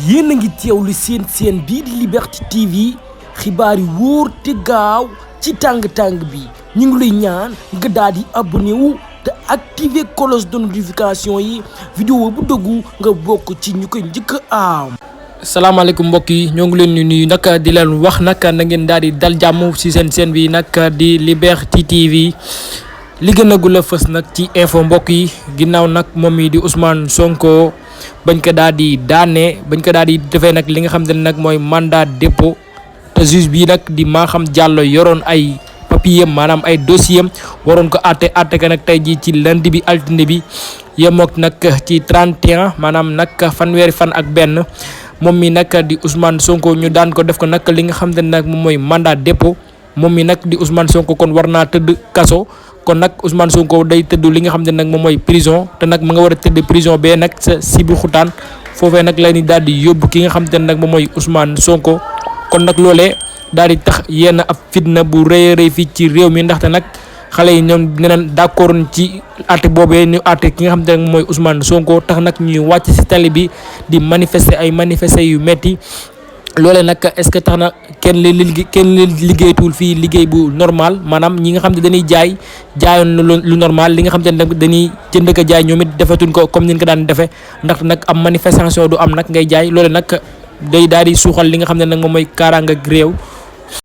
yéen a ngi teewlu seen bii di Liberté TV xibaar yi wóor te gaaw ci tàng-tàng bi ñu ngi lay ñaan nga daal di abonné wu te activer cloche de notification yi vidéo bu dëggu nga bokk ci ñu koy njëkk a am. salaamaaleykum mbokk yi ñoo ngi leen di nuyu nag di leen wax nag na ngeen daal di dal jàmm ci seen bi nag di Liberté TV li gën a gula fës nag ci info mbokk yi ginnaaw nag moom yi di Ousmane Sonko bañ ko daal di defee nag li nga xam ne nag mooy mandat dépôt te juge bi nag di Maham Diallo yoroon ay papier maanaam ay dossier waroon ko àtte ka nag tey jii ci lundi bi altine bi yemook nag ci 31 maanaam nag fanweeri fan ak benn moom mi nag di Ousmane Sonko ñu daan ko def ko nag li nga xam ne nag moom mooy mandat dépôt moom mi nag di Ousmane Sonko kon war naa tëdd kaso kon nag Ousmane Sonko day tëdd li nga xam ne nag moom mooy prison te nag mu nga war a tëdd prison bee nag sa Sibi Xutaan foofee nag la ñuy daal di yóbbu ki nga xam ne nag moom mooy Ousmane Sonko kon nag loolee daal di tax yenn ab fitna bu rëy a rëy fii ci réew mi ndaxte nag xale yi ñoom neneen d'accord ci àtte boobee ñu àtte ki nga xam ne nag mooy Ousmane Sonko tax nag ñuy wàcc si tali bi di manifester yu metti loolee nag est-ce que tax na kenn liggéeytul fii liggéey bu normal maanaam ñi nga xam ne dañuy jaayoon lu normal li nga xam ne nag dañuy jënd ko jaay ñoom it defatuñ ko comme ni ñu ko daan defee ndax nag am manifestation du am nag ngay jaay loole nag day daal di suuxal li nga xam ne nag moom mooy kaaraanga ak réew